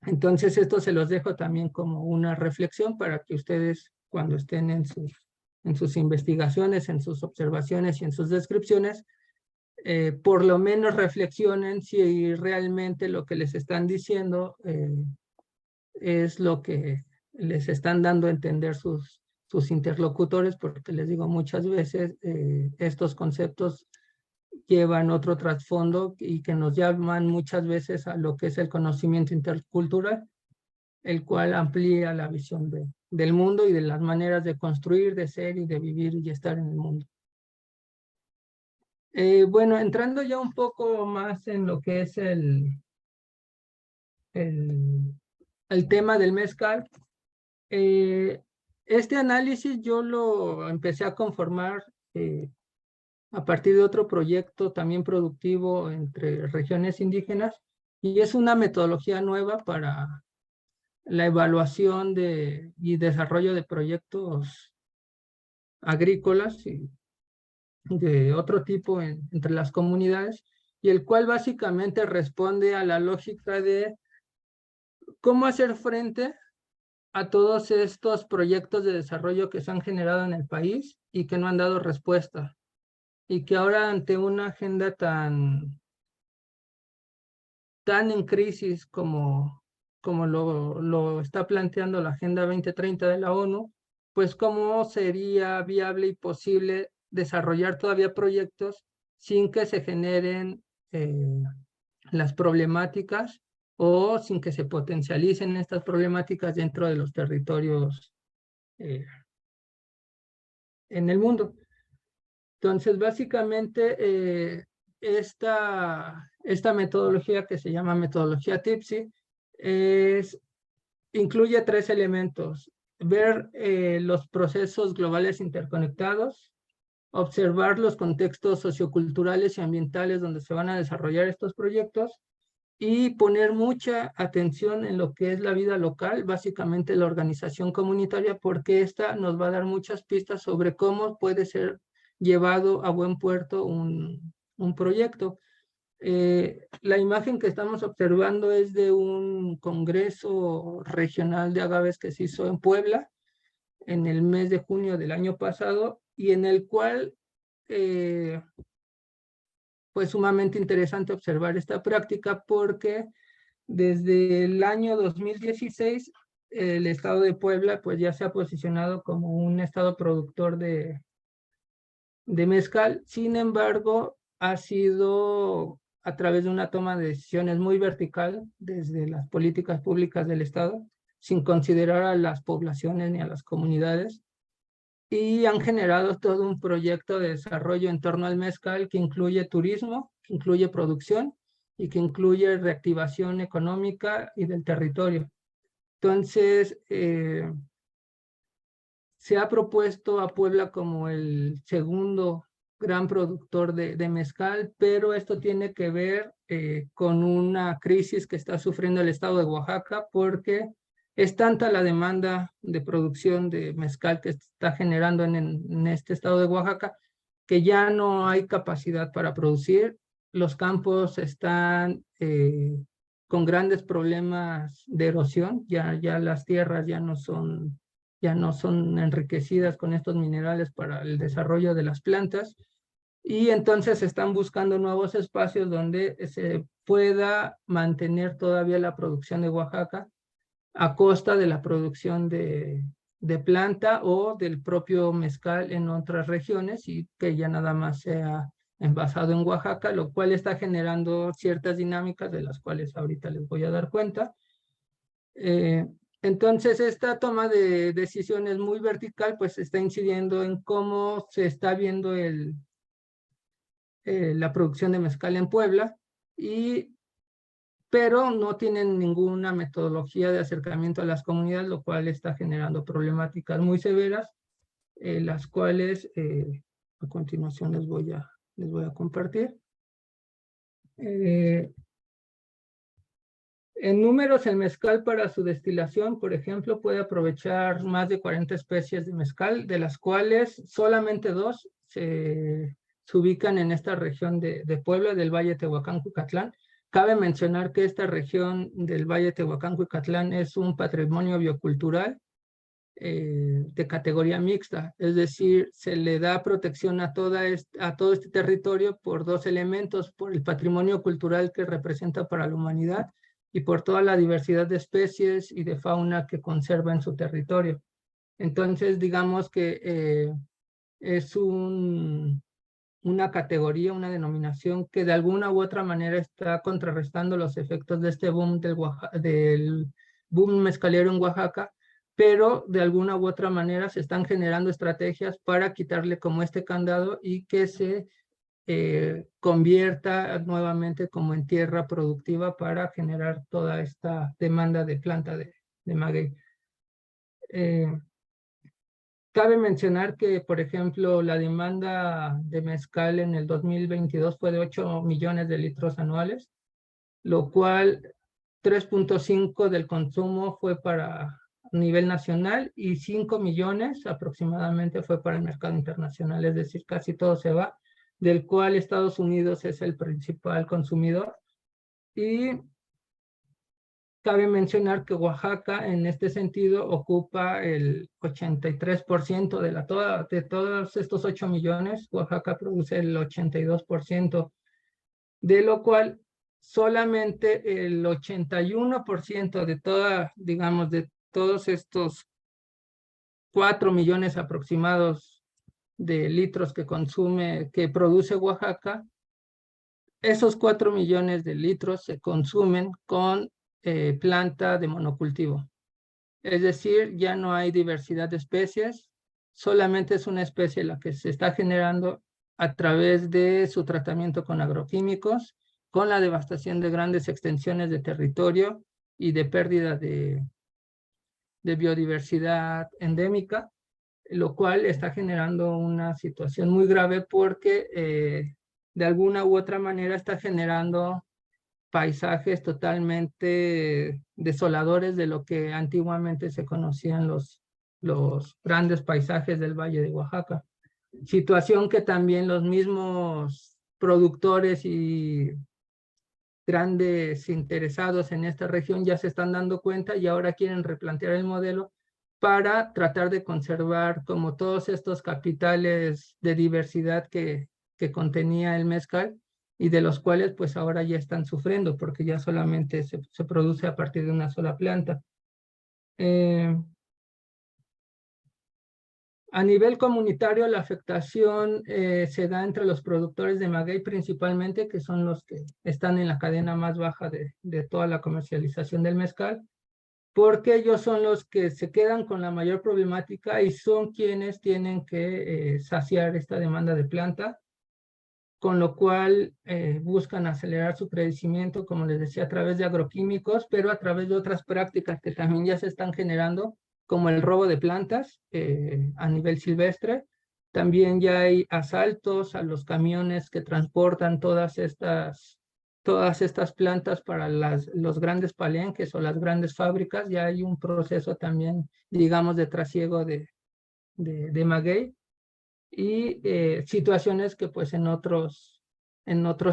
Entonces esto se los dejo también como una reflexión para que ustedes cuando estén en sus investigaciones, en sus observaciones y en sus descripciones, por lo menos reflexionen si realmente lo que les están diciendo es lo que les están dando a entender sus interlocutores, porque les digo, muchas veces estos conceptos llevan otro trasfondo y que nos llaman muchas veces a lo que es el conocimiento intercultural, el cual amplía la visión del mundo y de las maneras de construir, de ser y de vivir y estar en el mundo. Bueno, entrando ya un poco más en lo que es el tema del mezcal, este análisis yo lo empecé a conformar a partir de otro proyecto también productivo entre regiones indígenas, y es una metodología nueva para la evaluación y desarrollo de proyectos agrícolas y de otro tipo entre las comunidades, y el cual básicamente responde a la lógica de cómo hacer frente a todos estos proyectos de desarrollo que se han generado en el país y que no han dado respuesta, y que ahora ante una agenda tan en crisis como lo está planteando la Agenda 2030 de la ONU, pues cómo sería viable y posible desarrollar todavía proyectos sin que se generen las problemáticas o sin que se potencialicen estas problemáticas dentro de los territorios en el mundo. Entonces, básicamente, esta metodología que se llama metodología TIPSI incluye 3 elementos: ver los procesos globales interconectados, observar los contextos socioculturales y ambientales donde se van a desarrollar estos proyectos, y poner mucha atención en lo que es la vida local, básicamente la organización comunitaria, porque esta nos va a dar muchas pistas sobre cómo puede ser llevado a buen puerto un proyecto. La imagen que estamos observando es de un congreso regional de agaves que se hizo en Puebla en el mes de junio del año pasado, y en el cual fue sumamente interesante observar esta práctica porque desde el año 2016 el estado de Puebla pues ya se ha posicionado como un estado productor de mezcal. Sin embargo, ha sido a través de una toma de decisiones muy vertical desde las políticas públicas del estado, sin considerar a las poblaciones ni a las comunidades, y han generado todo un proyecto de desarrollo en torno al mezcal que incluye turismo, que incluye producción y que incluye reactivación económica y del territorio. Entonces, se ha propuesto a Puebla como el segundo gran productor de mezcal, pero esto tiene que ver con una crisis que está sufriendo el estado de Oaxaca, porque es tanta la demanda de producción de mezcal que está generando en este estado de Oaxaca, que ya no hay capacidad para producir. Los campos están con grandes problemas de erosión, ya las tierras ya no son enriquecidas con estos minerales para el desarrollo de las plantas, y entonces están buscando nuevos espacios donde se pueda mantener todavía la producción de Oaxaca a costa de la producción de planta o del propio mezcal en otras regiones, y que ya nada más sea envasado en Oaxaca, lo cual está generando ciertas dinámicas de las cuales ahorita les voy a dar cuenta. Entonces, esta toma de decisiones muy vertical, pues está incidiendo en cómo se está viendo la producción de mezcal en Puebla, pero no tienen ninguna metodología de acercamiento a las comunidades, lo cual está generando problemáticas muy severas, las cuales a continuación les voy a compartir. En números, el mezcal para su destilación, por ejemplo, puede aprovechar más de 40 especies de mezcal, de las cuales solamente 2 se ubican en esta región de Puebla, del Valle Tehuacán-Cucatlán. Cabe mencionar que esta región del Valle Tehuacán-Cucatlán es un patrimonio biocultural de categoría mixta, es decir, se le da protección a todo este territorio por 2 elementos: por el patrimonio cultural que representa para la humanidad y por toda la diversidad de especies y de fauna que conserva en su territorio. Entonces, digamos que es una categoría, una denominación que de alguna u otra manera está contrarrestando los efectos de este boom del boom mezcalero en Oaxaca, pero de alguna u otra manera se están generando estrategias para quitarle como este candado y que se convierta nuevamente como en tierra productiva para generar toda esta demanda de planta de maguey. Cabe mencionar que, por ejemplo, la demanda de mezcal en el 2022 fue de 8 millones de litros anuales, lo cual 3.5 del consumo fue para nivel nacional y 5 millones aproximadamente fue para el mercado internacional, es decir, casi todo se va, del cual Estados Unidos es el principal consumidor. Y cabe mencionar que Oaxaca en este sentido ocupa el 83% de todos estos 8 millones, Oaxaca produce el 82%, de lo cual solamente el 81% de todos estos 4 millones aproximados de litros que produce Oaxaca, esos 4 millones de litros se consumen con planta de monocultivo. Es decir, ya no hay diversidad de especies, solamente es una especie la que se está generando a través de su tratamiento con agroquímicos, con la devastación de grandes extensiones de territorio y de pérdida de biodiversidad endémica, lo cual está generando una situación muy grave porque de alguna u otra manera está generando paisajes totalmente desoladores de lo que antiguamente se conocían los grandes paisajes del Valle de Oaxaca. Situación que también los mismos productores y grandes interesados en esta región ya se están dando cuenta y ahora quieren replantear el modelo para tratar de conservar como todos estos capitales de diversidad que contenía el mezcal, y de los cuales pues ahora ya están sufriendo porque ya solamente se produce a partir de una sola planta. A nivel comunitario, la afectación se da entre los productores de maguey principalmente, que son los que están en la cadena más baja de toda la comercialización del mezcal, porque ellos son los que se quedan con la mayor problemática y son quienes tienen que saciar esta demanda de planta, con lo cual buscan acelerar su crecimiento, como les decía, a través de agroquímicos, pero a través de otras prácticas que también ya se están generando, como el robo de plantas a nivel silvestre, También ya hay asaltos a los camiones que transportan todas estas plantas para los grandes palenques o las grandes fábricas. Ya hay un proceso también, digamos, de trasiego de maguey. Y situaciones que pues en otros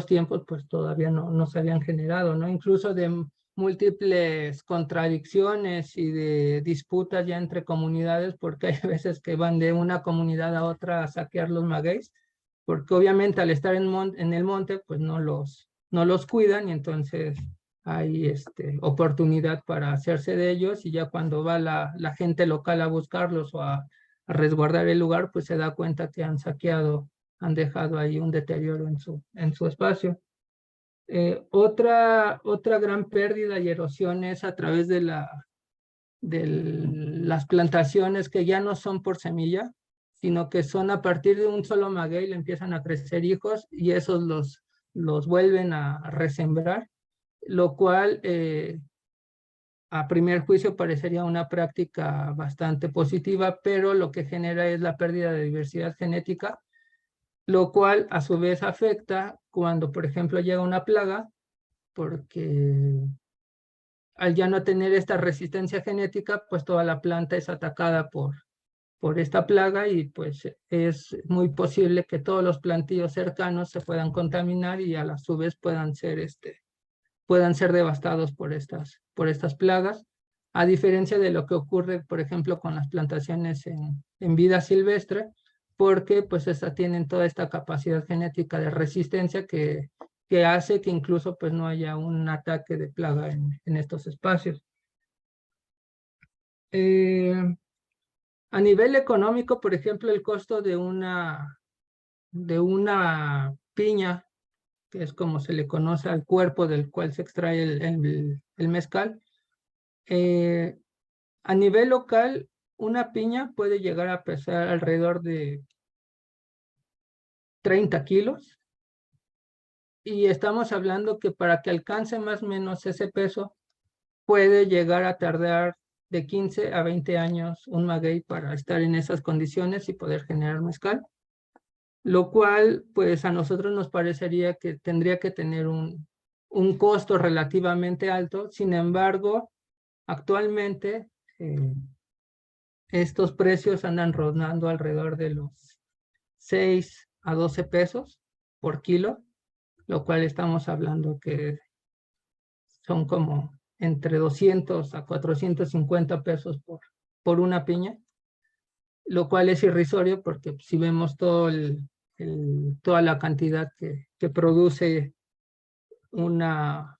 tiempos pues todavía no se habían generado, ¿no? Incluso de múltiples contradicciones y de disputas ya entre comunidades, porque hay veces que van de una comunidad a otra a saquear los magueyes, porque obviamente al estar en el monte pues no los cuidan, y entonces hay oportunidad para hacerse de ellos, y ya cuando va la gente local a buscarlos o a resguardar el lugar, pues se da cuenta que han saqueado, han dejado ahí un deterioro en su espacio. Otra gran pérdida y erosión es a través de las plantaciones que ya no son por semilla, sino que son a partir de un solo maguey, le empiezan a crecer hijos y esos los vuelven a resembrar, lo cual a primer juicio parecería una práctica bastante positiva, pero lo que genera es la pérdida de diversidad genética, lo cual a su vez afecta cuando, por ejemplo, llega una plaga, porque al ya no tener esta resistencia genética, pues toda la planta es atacada por esta plaga, y pues es muy posible que todos los plantíos cercanos se puedan contaminar y a su vez puedan ser devastados por estas plagas, a diferencia de lo que ocurre, por ejemplo, con las plantaciones en vida silvestre, porque pues tienen toda esta capacidad genética de resistencia que hace que incluso pues no haya un ataque de plaga en estos espacios. A nivel económico, por ejemplo, el costo de una piña, que es como se le conoce al cuerpo del cual se extrae el mezcal. A nivel local, una piña puede llegar a pesar alrededor de 30 kilos, y estamos hablando que para que alcance más o menos ese peso, puede llegar a tardar de 15 a 20 años un maguey para estar en esas condiciones y poder generar mezcal, lo cual pues a nosotros nos parecería que tendría que tener un costo relativamente alto. Sin embargo, actualmente estos precios andan rondando alrededor de los 6 a 12 pesos por kilo, lo cual estamos hablando que son como entre 200 a 450 pesos por una piña, lo cual es irrisorio porque si vemos toda la cantidad que produce una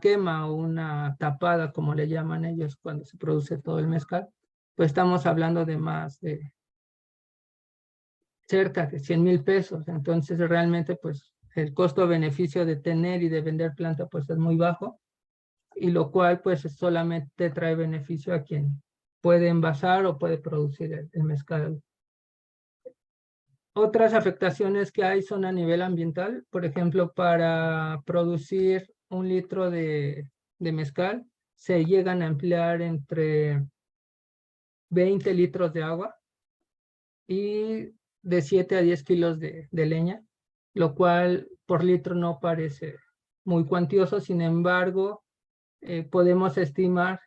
quema o una tapada, como le llaman ellos, cuando se produce todo el mezcal, pues estamos hablando de más de cerca de 100,000 pesos. Entonces realmente pues el costo-beneficio de tener y de vender planta pues es muy bajo, y lo cual pues solamente trae beneficio a quien puede envasar o puede producir el mezcal. Otras afectaciones que hay son a nivel ambiental. Por ejemplo, para producir 1 litro de mezcal se llegan a emplear entre 20 litros de agua y de 7 a 10 kilos de leña, lo cual por litro no parece muy cuantioso. Sin embargo, podemos estimar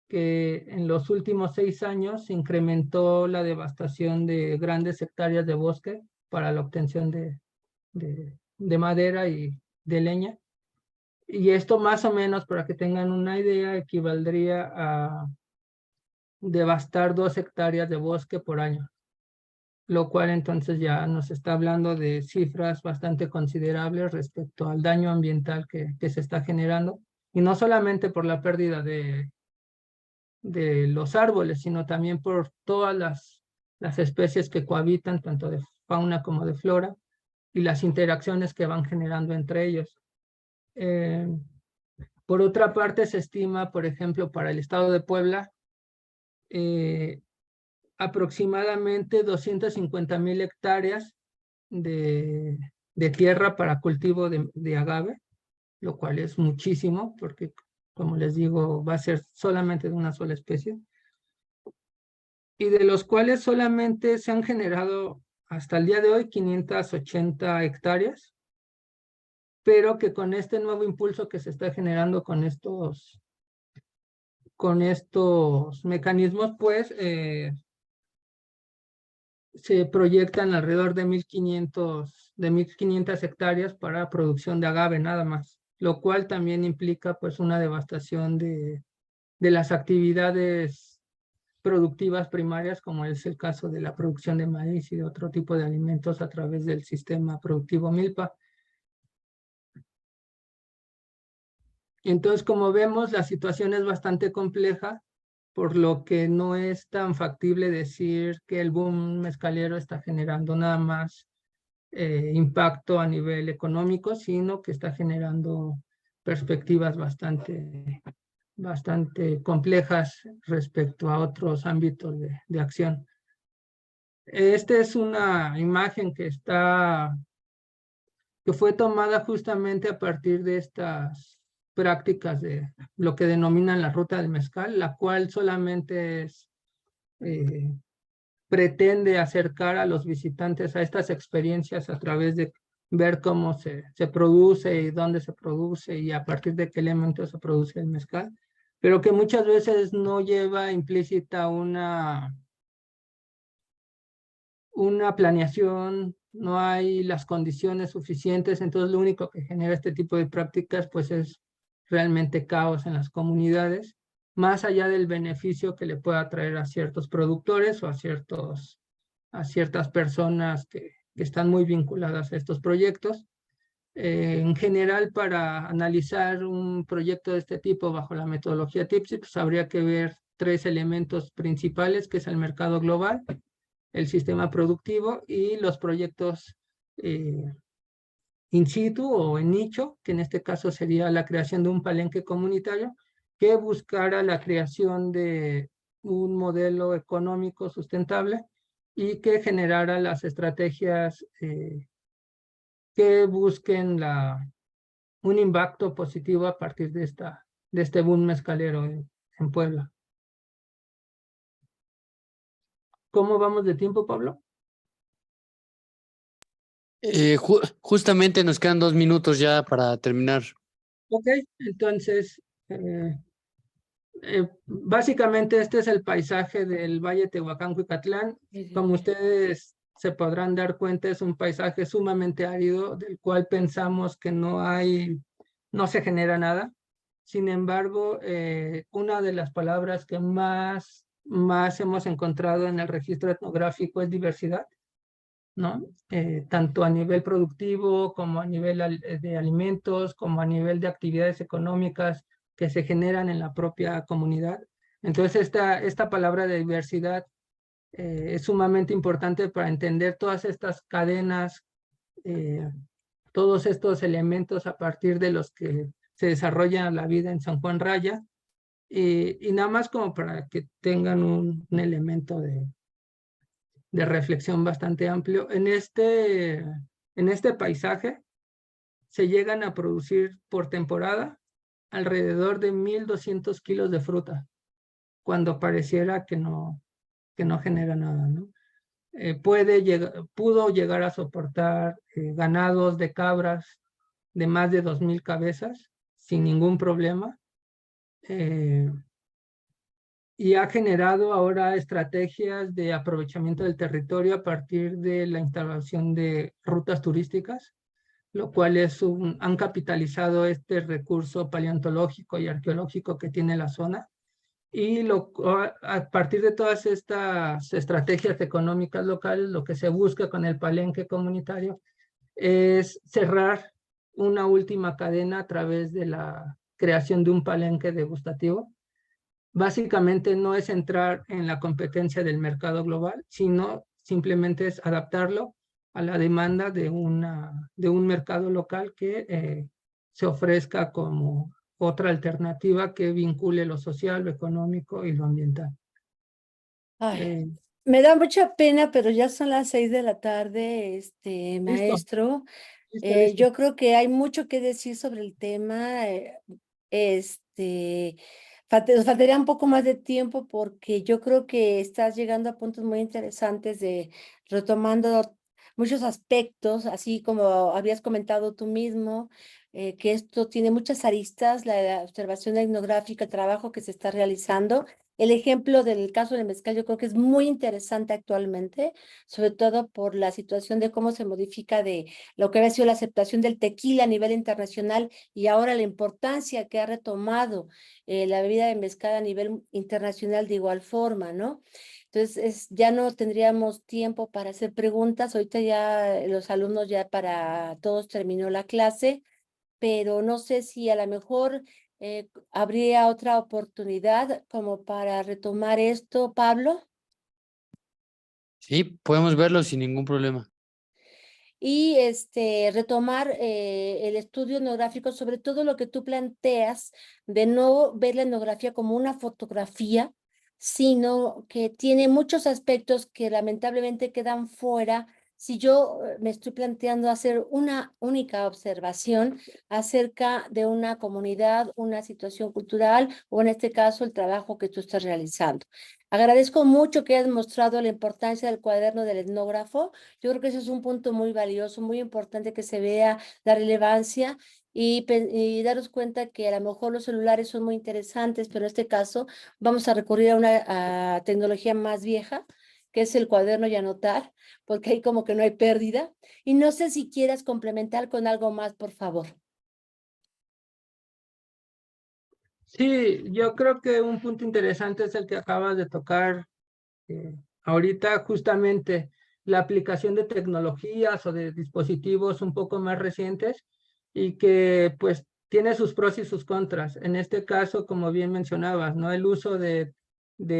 que en los últimos 6 años se incrementó la devastación de grandes hectáreas de bosque para la obtención de madera y de leña. Y esto más o menos, para que tengan una idea, equivaldría a devastar 2 hectáreas de bosque por año, lo cual entonces ya nos está hablando de cifras bastante considerables respecto al daño ambiental que se está generando, y no solamente por la pérdida de los árboles, sino también por todas las especies que cohabitan, tanto de fauna como de flora, y las interacciones que van generando entre ellos. Por otra parte, se estima, por ejemplo, para el estado de Puebla, aproximadamente 250,000 hectáreas de tierra para cultivo de agave, lo cual es muchísimo, porque como les digo, va a ser solamente de una sola especie, y de los cuales solamente se han generado hasta el día de hoy 580 hectáreas, pero que con este nuevo impulso que se está generando con estos mecanismos, pues se proyectan alrededor de 1,500 hectáreas para producción de agave nada más, lo cual también implica pues una devastación de las actividades productivas primarias, como es el caso de la producción de maíz y de otro tipo de alimentos a través del sistema productivo milpa. Entonces, como vemos, la situación es bastante compleja, por lo que no es tan factible decir que el boom mezcalero está generando nada más impacto a nivel económico, sino que está generando perspectivas bastante complejas respecto a otros ámbitos de acción. Esta es una imagen que fue tomada justamente a partir de estas prácticas de lo que denominan la ruta del mezcal, la cual solamente pretende acercar a los visitantes a estas experiencias a través de ver cómo se produce y dónde se produce y a partir de qué elementos se produce el mezcal, pero que muchas veces no lleva implícita una planeación, no hay las condiciones suficientes, entonces lo único que genera este tipo de prácticas pues es realmente caos en las comunidades, más allá del beneficio que le pueda traer a ciertos productores o a ciertas personas que están muy vinculadas a estos proyectos. En general, para analizar un proyecto de este tipo bajo la metodología TIPSI, pues habría que ver 3 elementos principales, que es el mercado global, el sistema productivo y los proyectos in situ o en nicho, que en este caso sería la creación de un palenque comunitario que buscara la creación de un modelo económico sustentable y que generara las estrategias que busquen un impacto positivo a partir de este boom mezcalero en Puebla. ¿Cómo vamos de tiempo, Pablo? Justamente nos quedan 2 minutos ya para terminar. Ok, entonces, básicamente este es el paisaje del Valle Tehuacán-Cuicatlán. Como ustedes se podrán dar cuenta, es un paisaje sumamente árido, del cual pensamos que no se genera nada. Sin embargo, una de las palabras que más hemos encontrado en el registro etnográfico es diversidad, ¿no? Tanto a nivel productivo como a nivel de alimentos, como a nivel de actividades económicas que se generan en la propia comunidad. Entonces, esta palabra de diversidad es sumamente importante para entender todas estas cadenas, todos estos elementos a partir de los que se desarrolla la vida en San Juan Raya, y nada más como para que tengan un elemento de reflexión bastante amplio. En este paisaje se llegan a producir por temporada alrededor de 1,200 kilos de fruta, cuando pareciera que no genera nada, ¿no? Pudo llegar a soportar ganados de cabras de más de 2,000 cabezas sin ningún problema. Y ha generado ahora estrategias de aprovechamiento del territorio a partir de la instalación de rutas turísticas, lo cual han capitalizado este recurso paleontológico y arqueológico que tiene la zona. Y a partir de todas estas estrategias económicas locales, lo que se busca con el palenque comunitario es cerrar una última cadena a través de la creación de un palenque degustativo. Básicamente no es entrar en la competencia del mercado global, sino simplemente es adaptarlo a la demanda de un mercado local que se ofrezca como otra alternativa que vincule lo social, lo económico y lo ambiental. Ay, me da mucha pena, pero ya son las 6 de la tarde, maestro. Listo. Yo creo que hay mucho que decir sobre el tema. Nos faltaría un poco más de tiempo porque yo creo que estás llegando a puntos muy interesantes retomando muchos aspectos, así como habías comentado tú mismo, que esto tiene muchas aristas, la observación etnográfica, el trabajo que se está realizando. El ejemplo del caso del mezcal yo creo que es muy interesante actualmente, sobre todo por la situación de cómo se modifica de lo que había sido la aceptación del tequila a nivel internacional y ahora la importancia que ha retomado la bebida de mezcal a nivel internacional de igual forma, ¿no? Entonces, ya no tendríamos tiempo para hacer preguntas. Ahorita ya los alumnos ya para todos terminó la clase, pero no sé si a lo mejor habría otra oportunidad como para retomar esto, Pablo. Sí, podemos verlo sin ningún problema. Y retomar el estudio etnográfico, sobre todo lo que tú planteas, de no ver la etnografía como una fotografía, sino que tiene muchos aspectos que lamentablemente quedan fuera. Si yo me estoy planteando hacer una única observación acerca de una comunidad, una situación cultural, o en este caso el trabajo que tú estás realizando. Agradezco mucho que hayas mostrado la importancia del cuaderno del etnógrafo. Yo creo que ese es un punto muy valioso, muy importante que se vea la relevancia y daros cuenta que a lo mejor los celulares son muy interesantes, pero en este caso vamos a recurrir a una tecnología más vieja, que es el cuaderno y anotar, porque ahí como que no hay pérdida. Y no sé si quieras complementar con algo más, por favor. Sí, yo creo que un punto interesante es el que acabas de tocar ahorita, justamente la aplicación de tecnologías o de dispositivos un poco más recientes y que pues tiene sus pros y sus contras. En este caso, como bien mencionabas, ¿no? El uso de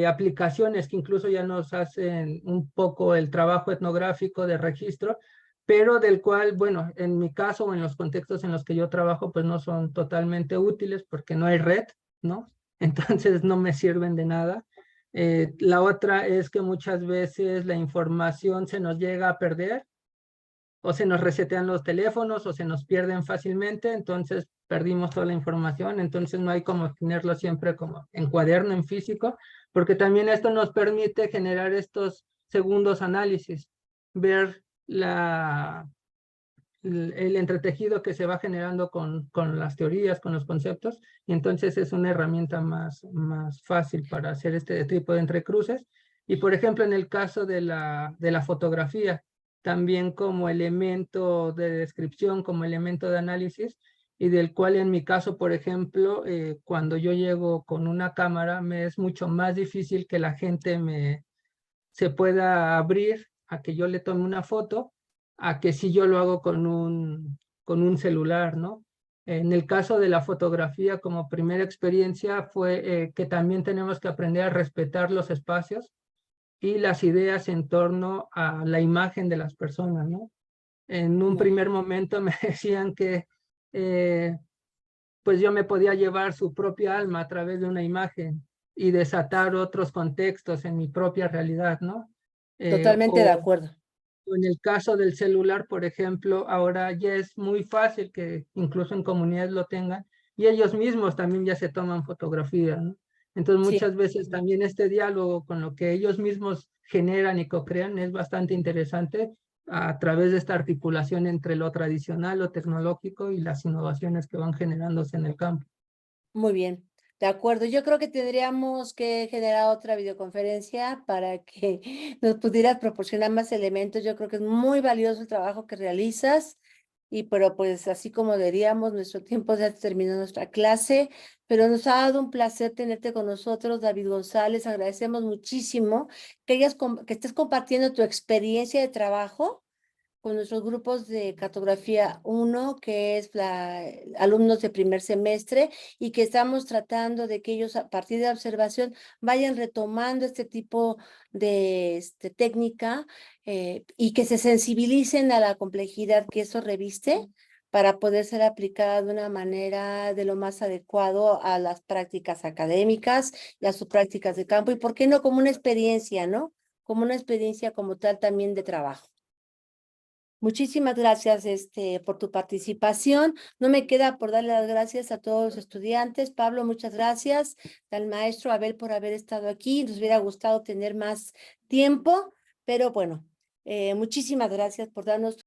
aplicaciones que incluso ya nos hacen un poco el trabajo etnográfico de registro, pero del cual, bueno, en mi caso o en los contextos en los que yo trabajo, pues no son totalmente útiles porque no hay red, ¿no? Entonces no me sirven de nada. La otra es que muchas veces la información se nos llega a perder o se nos resetean los teléfonos o se nos pierden fácilmente, entonces perdimos toda la información, entonces no hay como tenerlo siempre como en cuaderno, en físico, porque también esto nos permite generar estos segundos análisis, ver el entretejido que se va generando con las teorías, con los conceptos, y entonces es una herramienta más fácil para hacer este tipo de entrecruces. Y por ejemplo, en el caso de la fotografía, también como elemento de descripción, como elemento de análisis, y del cual en mi caso, por ejemplo, cuando yo llego con una cámara, me es mucho más difícil que la gente se pueda abrir a que yo le tome una foto, a que si yo lo hago con un celular, ¿no? En el caso de la fotografía, como primera experiencia, fue que también tenemos que aprender a respetar los espacios y las ideas en torno a la imagen de las personas, ¿no? En un primer momento me decían que pues yo me podía llevar su propia alma a través de una imagen y desatar otros contextos en mi propia realidad, ¿no? Totalmente de O acuerdo. en el caso del celular, por ejemplo, ahora ya es muy fácil que incluso en comunidades lo tengan y ellos mismos también ya se toman fotografía, ¿no? Entonces Sí. muchas veces también este diálogo con lo que ellos mismos generan y co-crean es bastante interesante a través de esta articulación entre lo tradicional, lo tecnológico y las innovaciones que van generándose en el campo. Muy bien, de acuerdo. Yo creo que tendríamos que generar otra videoconferencia para que nos pudieras proporcionar más elementos. Yo creo que es muy valioso el trabajo que realizas pero pues así como diríamos, nuestro tiempo ya terminó nuestra clase, pero nos ha dado un placer tenerte con nosotros, David González. Agradecemos muchísimo que estés compartiendo tu experiencia de trabajo con nuestros grupos de cartografía 1, que es alumnos de primer semestre, y que estamos tratando de que ellos a partir de la observación vayan retomando este tipo de técnica y que se sensibilicen a la complejidad que eso reviste para poder ser aplicada de una manera de lo más adecuado a las prácticas académicas y a sus prácticas de campo, y por qué no como una experiencia, ¿no? Como una experiencia como tal también de trabajo. Muchísimas gracias por tu participación. No me queda por darle las gracias a todos los estudiantes. Pablo, muchas gracias. Al maestro Abel por haber estado aquí. Nos hubiera gustado tener más tiempo, pero bueno, Muchísimas gracias por darnos